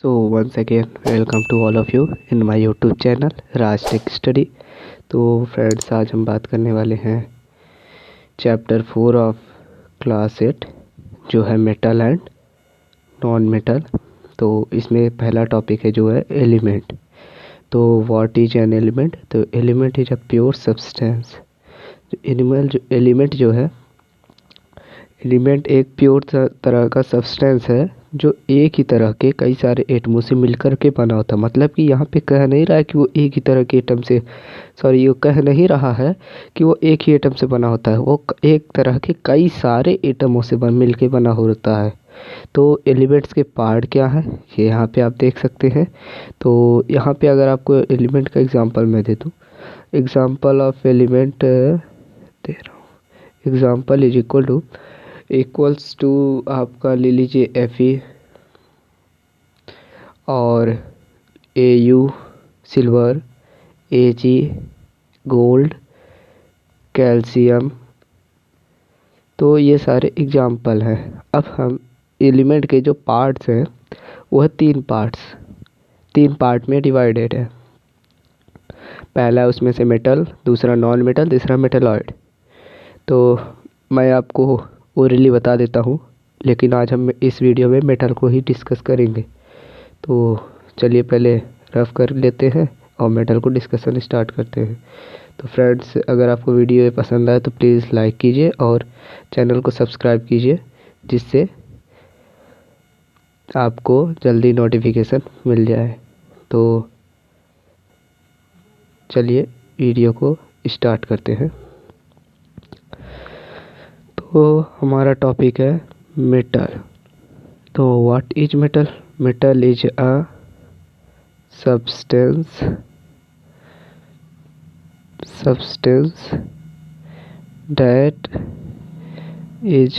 So once again welcome to all of you in my YouTube channel Raj tech study. तो friends आज हम बात करने वाले हैं चैप्टर 4 ऑफ क्लास 8 जो है मेटल एंड नॉन मेटल। तो इसमें पहला टॉपिक है जो है एलिमेंट। तो व्हाट इज एन एलिमेंट? तो element is a pure substance. Element जो है एलिमेंट एक प्योर तरह का सब्सटेंस है जो एक ही तरह के कई सारे एटमों से मिलकर के बना होता है। मतलब कि यहाँ पे कह नहीं रहा है कि वो एक ही तरह के एटम से ये कह नहीं रहा है कि वो एक ही एटम से बना होता है। वो एक तरह के कई सारे एटमों से मिल के बना होता है। तो एलिमेंट्स के पार्ट क्या है ये यहाँ पे आप देख सकते हैं। तो यहाँ पे अगर आपको एलिमेंट का एग्जांपल मैं दे दूँ, एग्जांपल ऑफ एलिमेंट दे रहा हूँ। एग्जांपल इज इक्वल्स टू आपका ले लीजिए Fe और Au silver, Ag gold, calcium. तो ये सारे एग्जाम्पल हैं। अब हम एलिमेंट के जो पार्ट्स हैं वह तीन पार्ट में डिवाइडेड है। पहला उसमें से मेटल, दूसरा नॉन मेटल, तीसरा मेटलॉइड। तो मैं आपको ओरली बता देता हूँ, लेकिन आज हम इस वीडियो में मेटल को ही डिस्कस करेंगे। तो चलिए पहले रफ कर लेते हैं और मेटल को डिस्कशन स्टार्ट करते हैं। तो फ्रेंड्स अगर आपको वीडियो पसंद आए तो प्लीज़ लाइक कीजिए और चैनल को सब्सक्राइब कीजिए, जिससे आपको जल्दी नोटिफिकेशन मिल जाए। तो चलिए वीडियो को स्टार्ट करते हैं। तो हमारा टॉपिक है मेटल। तो what is metal? Metal is a substance that is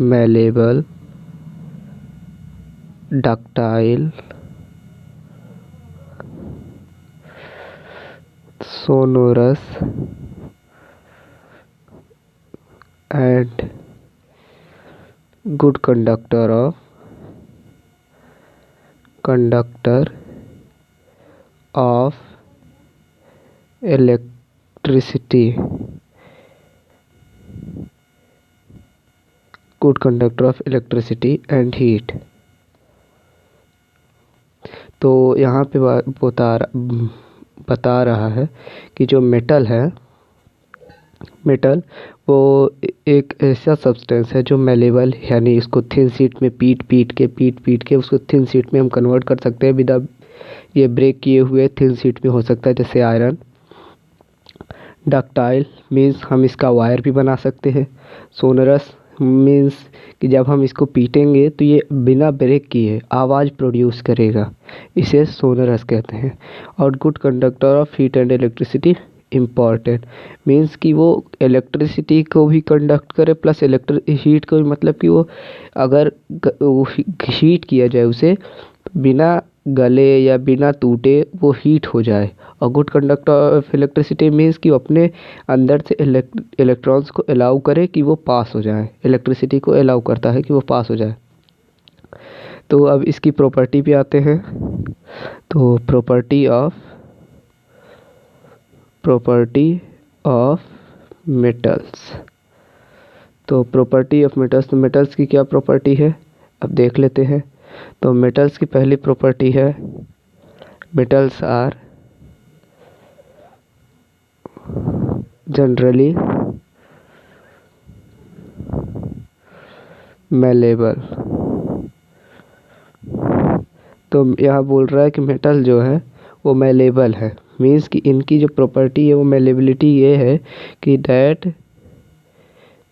malleable, ductile, sonorous and good conductor of electricity, good conductor of electricity and heat। तो यहाँ पे बता रहा है कि जो मेटल है, मेटल वो एक ऐसा सब्सटेंस है जो मेलेबल, यानी इसको थिन शीट में पीट के उसको थिन शीट में हम कन्वर्ट कर सकते हैं। विदा ये ब्रेक किए हुए थिन शीट में हो सकता है, जैसे आयरन। डक्टाइल मीन्स हम इसका वायर भी बना सकते हैं। सोनरस मीन्स कि जब हम इसको पीटेंगे तो ये बिना ब्रेक किए आवाज़ प्रोड्यूस करेगा, इसे सोनरस कहते हैं। और good conductor of heat and electricity important means कि वो इलेक्ट्रिसिटी को भी कंडक्ट करे प्लस हीट को भी, मतलब कि वो अगर हीट किया जाए उसे बिना गले या बिना टूटे वो हीट हो जाए। और good conductor of electricity means कि वो अपने अंदर से इलेक्ट्रॉन्स को अलाउ करे कि वो पास हो जाए, इलेक्ट्रिसिटी को अलाउ करता है कि वो पास हो जाए। तो अब इसकी प्रॉपर्टी पे आते हैं। तो प्रॉपर्टी ऑफ मेटल्स। तो प्रॉपर्टी ऑफ मेटल्स, तो मेटल्स की क्या प्रॉपर्टी है अब देख लेते हैं। तो मेटल्स की पहली प्रॉपर्टी है मेटल्स आर जनरली मेलेबल। तो यहाँ बोल रहा है कि मेटल जो है वो मेलेबल है, मीन्स कि इनकी जो प्रॉपर्टी है वो मेलेबिलिटी ये है कि that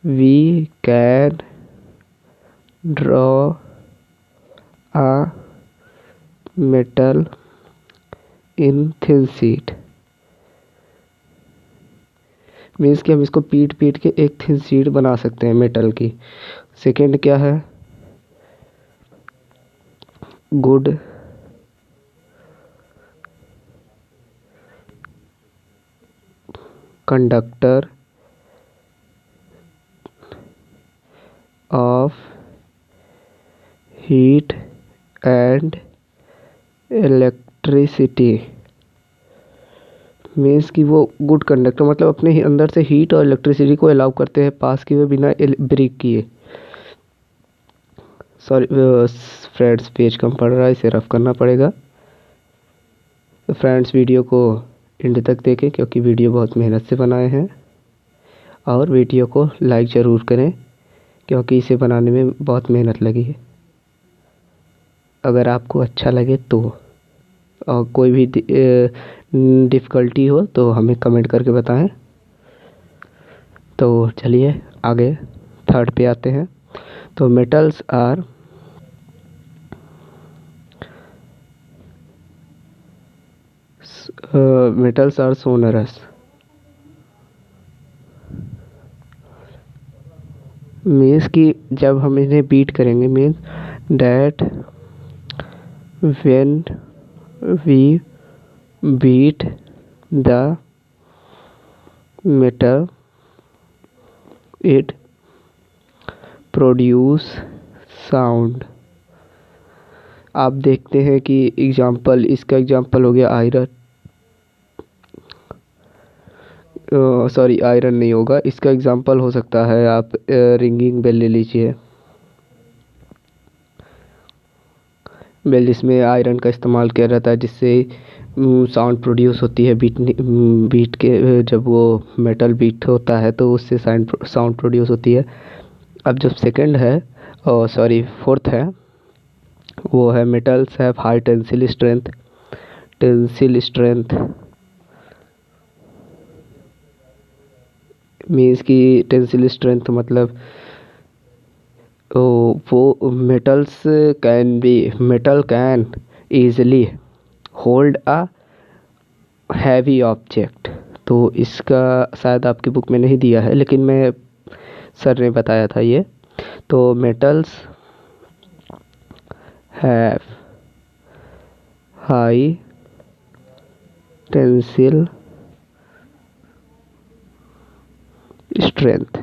we can draw a metal in thin sheet। Means कि हम इसको पीट के एक थिन शीट बना सकते हैं मेटल की। सेकेंड क्या है? Good conductor of heat and electricity means कि वो गुड कंडक्टर, मतलब अपने ही अंदर से हीट और इलेक्ट्रिसिटी को अलाउ करते हैं पास किए बिना ब्रेक किए। सॉरी फ्रेंड्स, पेज कम पड़ रहा है, इसे रफ करना पड़ेगा। तो फ्रेंड्स, वीडियो को एंड तक देखें क्योंकि वीडियो बहुत मेहनत से बनाए हैं, और वीडियो को लाइक ज़रूर करें क्योंकि इसे बनाने में बहुत मेहनत लगी है। अगर आपको अच्छा लगे तो, और कोई भी डिफ़िकल्टी हो तो हमें कमेंट करके बताएं। तो चलिए आगे थर्ड पे आते हैं। तो मेटल्स आर सोनरस मीन्स कि जब हम इन्हें बीट करेंगे, means that when we beat the metal it produce sound। आप देखते हैं कि एग्जाम्पल, इसका एग्जाम्पल हो गया आयरन, सॉरी आयरन नहीं होगा, इसका एग्जाम्पल हो सकता है आप रिंगिंग बेल ले लीजिए, बेल जिसमें आयरन का इस्तेमाल किया जाता है जिससे साउंड प्रोड्यूस होती है। बीट के जब वो मेटल बीट होता है तो उससे साउंड प्रोड्यूस होती है। अब जब सेकंड है, सॉरी फोर्थ है, वो है metals have high tensile strength means कि टेंसिल स्ट्रेंथ मतलब वो metal can easily hold a heavy object. तो इसका शायद आपकी बुक में नहीं दिया है, लेकिन मैं सर ने बताया था ये। तो metals have high tensile strength,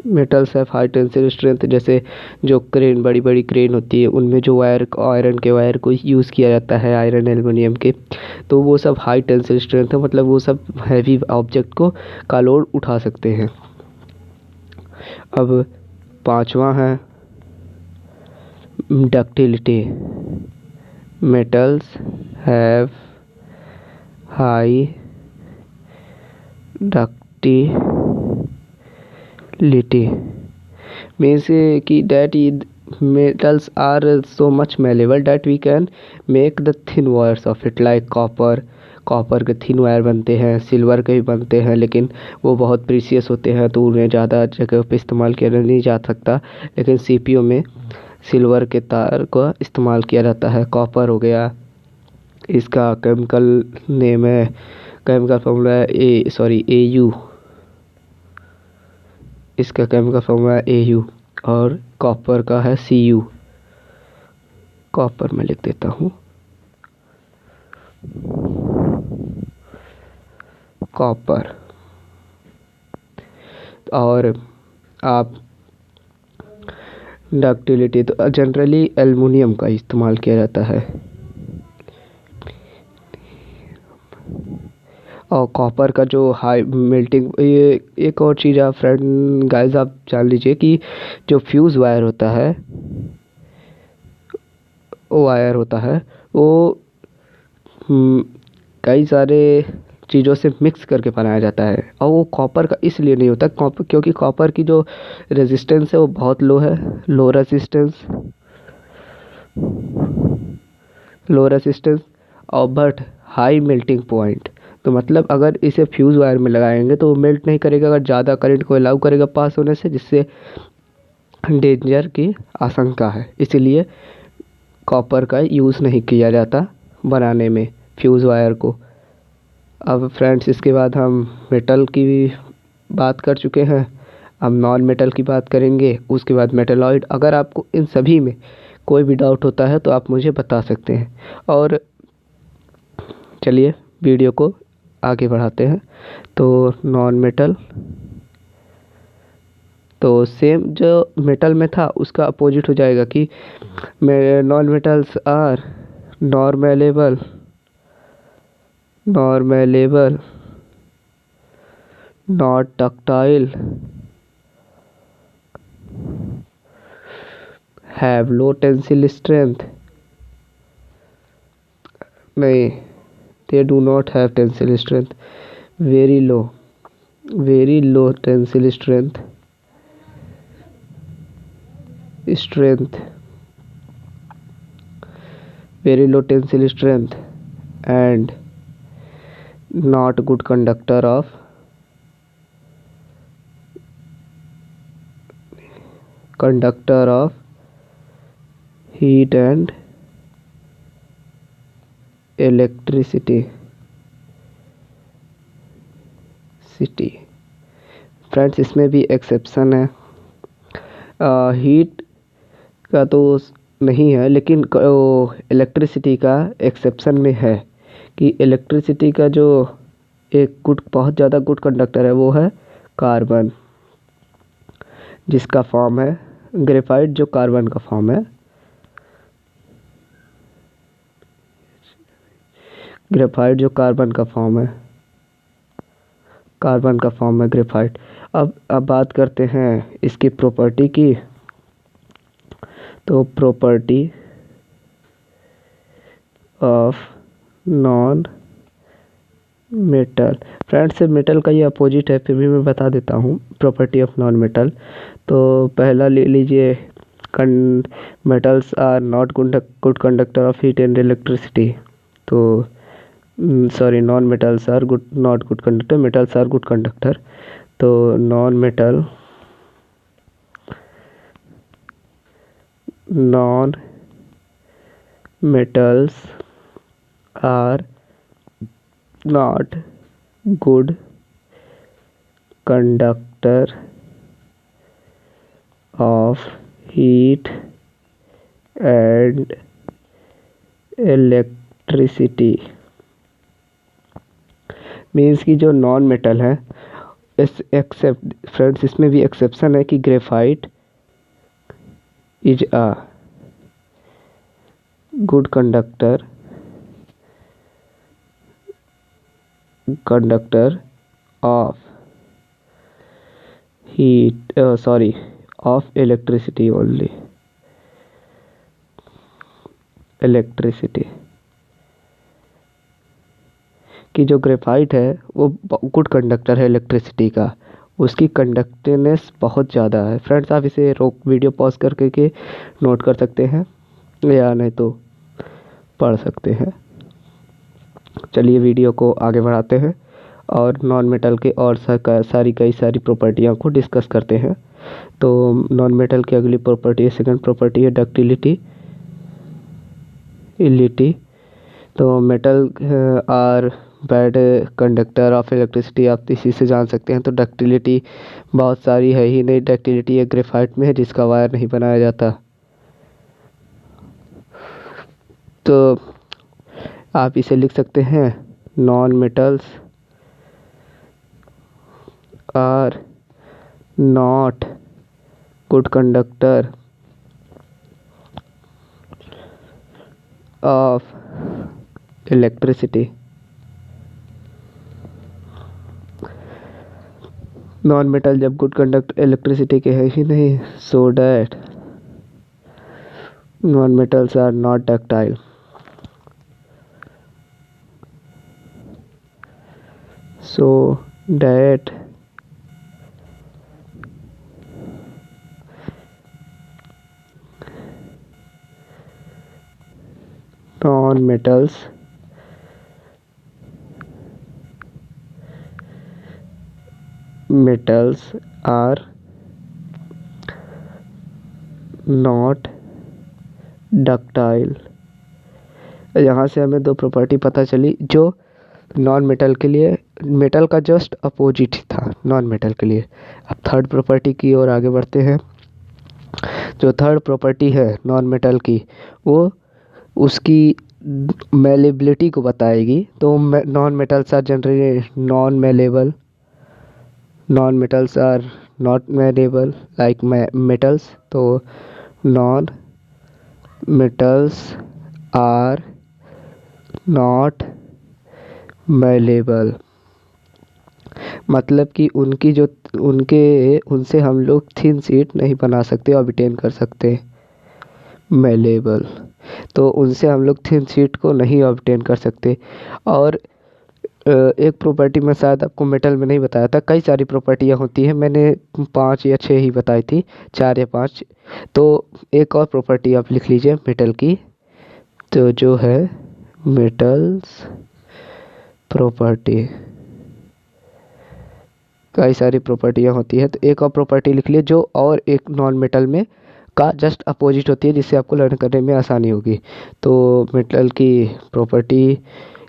metals have high tensile strength. जैसे जो क्रेन, बड़ी बड़ी क्रेन होती है, उनमें जो वायर, आयरन के वायर को यूज़ किया जाता है, आयरन एल्युमिनियम के, तो वो सब हाई टेंसिल स्ट्रेंथ है, मतलब वो सब हैवी ऑब्जेक्ट को का लोड उठा सकते हैं। अब पांचवा है ductility, metals have high ductility means कि that metals are so much malleable that we can make the thin wires of it, like copper के थिन वायर बनते हैं, सिल्वर के भी बनते हैं, लेकिन वो बहुत प्रीसियस होते हैं तो उन्हें ज़्यादा जगह पे इस्तेमाल किया नहीं जा सकता। लेकिन सीपीयू में सिल्वर के तार का इस्तेमाल किया जाता है। कॉपर हो गया, इसका केमिकल नेम है, केमिकल फॉर्मूला है AU, इसका केमिकल फॉर्मूला है AU, और कॉपर का है CU। कॉपर मैं लिख देता हूँ, कॉपर। और आप डक्टिलिटी, तो जनरली एल्युमिनियम का इस्तेमाल किया जाता है। और कॉपर का जो हाई मेल्टिंग, ये एक और चीज़ आप फ्रेंड गाइस आप जान लीजिए कि जो फ्यूज़ वायर होता है, वो कई सारे चीज़ों से मिक्स करके बनाया जाता है, और वो कॉपर का इसलिए नहीं होता क्योंकि कॉपर की जो रेजिस्टेंस है वो बहुत लो है, लो रेजिस्टेंस और बट हाई मेल्टिंग पॉइंट। तो मतलब अगर इसे फ्यूज़ वायर में लगाएंगे तो वो मेल्ट नहीं करेगा अगर ज़्यादा करंट को अलाउ करेगा पास होने से, जिससे डेंजर की आशंका है। इसीलिए कॉपर का यूज़ नहीं किया जाता बनाने में फ्यूज़ वायर को। अब फ्रेंड्स, इसके बाद हम मेटल की भी बात कर चुके हैं, अब नॉन मेटल की बात करेंगे, उसके बाद मेटलॉइड। अगर आपको इन सभी में कोई भी डाउट होता है तो आप मुझे बता सकते हैं। और चलिए वीडियो को आगे बढ़ाते हैं। तो नॉन मेटल, तो सेम जो मेटल में था उसका अपोजिट हो जाएगा कि non metals are non malleable not ductile, have low tensile strength, नहीं, they do not have tensile strength, very low tensile strength, very low tensile strength, and not good conductor of heat and electricity. Friends इसमें भी exception है, heat का तो नहीं है लेकिन electricity का एक्सेप्शन में है कि इलेक्ट्रिसिटी का जो एक बहुत ज़्यादा गुड कंडक्टर है वो है कार्बन, जिसका फॉर्म है ग्रेफाइट, जो कार्बन का फॉर्म है। ग्रेफाइट जो कार्बन का फॉर्म है ग्रेफाइट। अब बात करते हैं इसकी प्रॉपर्टी की। तो property of non metal, friends metal का ये अपोजिट है, फिर भी मैं बता देता हूँ प्रॉपर्टी ऑफ नॉन मेटल। तो पहला ले लीजिए, metals are not good conductor of heat and electricity. तो sorry, non metals are not good conductor, metals are good conductor. तो non metals are not good conductor of heat and electricity. Means कि जो non metal है, except friends इसमें भी exception है कि graphite is a good conductor of heat of electricity only, कि जो ग्रेफाइट है वो गुड कंडक्टर है इलेक्ट्रिसिटी का, उसकी कंडक्टिवनेस बहुत ज़्यादा है। फ्रेंड्स आप इसे वीडियो पॉज करके के नोट कर सकते हैं या नहीं तो पढ़ सकते हैं। चलिए वीडियो को आगे बढ़ाते हैं और नॉन मेटल के और कई सारी प्रॉपर्टियों को डिस्कस करते हैं। तो नॉन मेटल की अगली प्रॉपर्टी है, सेकंड प्रॉपर्टी है डक्टिलिटी। तो metal are bad conductor of electricity, आप इसी से जान सकते हैं। तो डक्टिलिटी बहुत सारी है ही नहीं, डक्टिलिटी एक ग्रेफाइट में है जिसका वायर नहीं बनाया जाता। तो आप इसे लिख सकते हैं, non metals are not good conductor of electricity. Non metal जब गुड कंडक्टर इलेक्ट्रिसिटी के है ही नहीं, so that non metals are not ductile. So that non-metals are not ductile। यहाँ से हमें दो प्रॉपर्टी पता चली जो नॉन मेटल के लिए, मेटल का जस्ट अपोजिट ही था नॉन मेटल के लिए। अब थर्ड प्रॉपर्टी की ओर आगे बढ़ते हैं। जो थर्ड प्रॉपर्टी है नॉन मेटल की, वो उसकी मेलेबिलिटी को बताएगी। तो non metals are generally non malleable, non metals are not malleable like metals, तो non metals are not malleable, मतलब कि उनसे हम लोग थिन शीट नहीं बना सकते, ऑब्टेन कर सकते। मेलेबल, तो उनसे हम लोग थिन शीट को नहीं ऑब्टेन कर सकते। और एक प्रॉपर्टी मैं शायद आपको मेटल में नहीं बताया था, कई सारी प्रॉपर्टियाँ होती हैं, मैंने 5 या 6 ही बताई थी, 4 या 5। तो एक और प्रॉपर्टी आप लिख लीजिए मेटल की, तो जो है मेटल्स प्रॉपर्टी। कई सारी प्रॉपर्टियाँ होती है, तो एक और प्रॉपर्टी लिख लिए जो और एक नॉन मेटल में का जस्ट अपोजिट होती है, जिससे आपको लर्न करने में आसानी होगी। तो मेटल की प्रॉपर्टी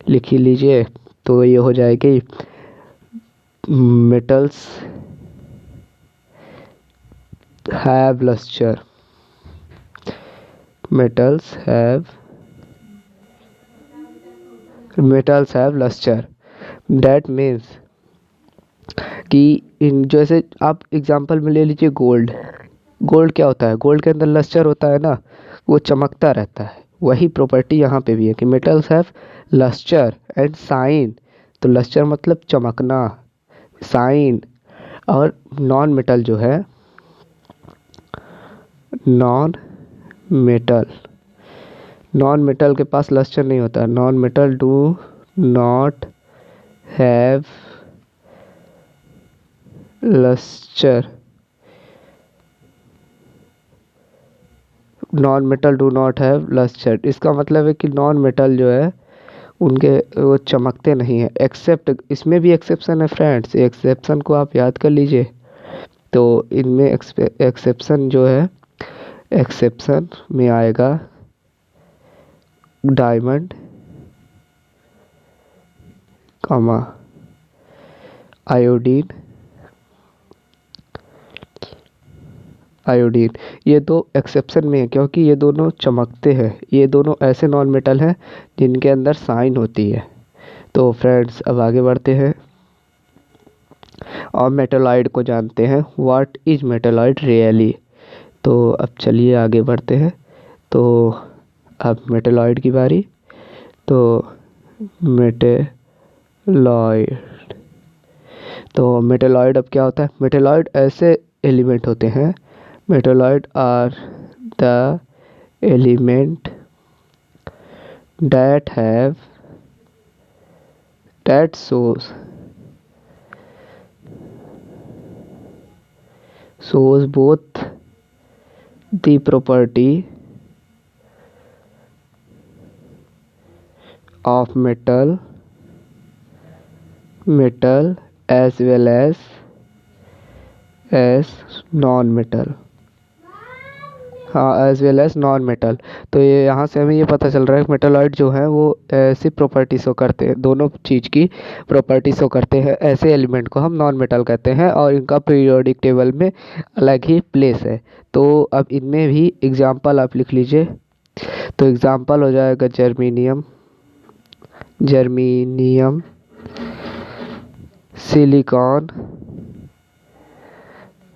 लिख ही लीजिए, तो ये हो जाएगी metals have lustre, metals have lustre. That means कि इन जैसे आप एग्जांपल में ले लीजिए गोल्ड। गोल्ड क्या होता है, गोल्ड के अंदर लस्टर होता है ना, वो चमकता रहता है। वही प्रॉपर्टी यहाँ पे भी है कि metals have lustre and shine. तो लस्टर मतलब चमकना, शाइन। और नॉन मेटल जो है, नॉन मेटल के पास लस्टर नहीं होता। Non metal do not have lustre, non metal do not have lustre. इसका मतलब है कि नॉन मेटल जो है उनके वो चमकते नहीं है। एक्सेप्ट, इसमें भी एक्सेप्शन है फ्रेंड्स, एक्सेप्शन को आप याद कर लीजिए। तो इनमें एक्सेप्शन जो है, एक्सेप्शन में आएगा डायमंड, कॉमा आयोडीन, ये दो एक्सेप्शन में है क्योंकि ये दोनों चमकते हैं। ये दोनों ऐसे नॉन मेटल हैं जिनके अंदर साइन होती है। तो फ्रेंड्स अब आगे बढ़ते हैं और मेटालॉइड को जानते हैं। What is metalloid really. तो अब चलिए आगे बढ़ते हैं। तो अब मेटालॉइड की बारी। तो मेटालॉइड अब क्या होता है। मेटालॉइड ऐसे एलिमेंट होते हैं, metalloid are the element that shows both the property of metal as well as non-metal, हाँ as well as non metal. तो ये यहाँ से हमें ये पता चल रहा है कि मेटालॉइड जो है वो ऐसी प्रॉपर्टी शो करते हैं, दोनों चीज़ की प्रॉपर्टी शो करते हैं। ऐसे एलिमेंट को हम नॉन मेटल कहते हैं और इनका पीरियोडिक टेबल में अलग ही प्लेस है। तो अब इनमें भी एग्जांपल आप लिख लीजिए। तो एग्जांपल हो जाएगा जर्मीनियम, सिलिकॉन,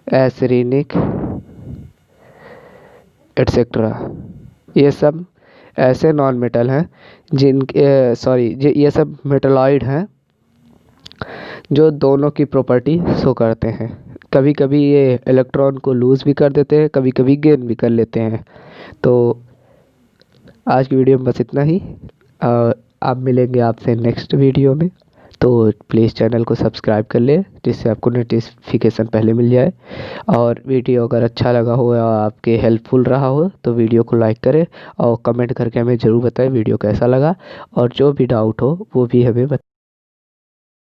एसरेनिक एटसेट्रा। ये सब ऐसे नॉन मेटल हैं ये सब मेटालॉइड हैं जो दोनों की प्रॉपर्टी शो करते हैं। कभी कभी ये इलेक्ट्रॉन को लूज़ भी कर देते हैं, कभी कभी गेन भी कर लेते हैं। तो आज की वीडियो में बस इतना ही। आप मिलेंगे आपसे नेक्स्ट वीडियो में। तो प्लीज़ चैनल को सब्सक्राइब कर ले जिससे आपको नोटिफिकेशन पहले मिल जाए। और वीडियो अगर अच्छा लगा हो या आपके हेल्पफुल रहा हो तो वीडियो को लाइक करें और कमेंट करके हमें ज़रूर बताएं वीडियो कैसा लगा। और जो भी डाउट हो वो भी हमें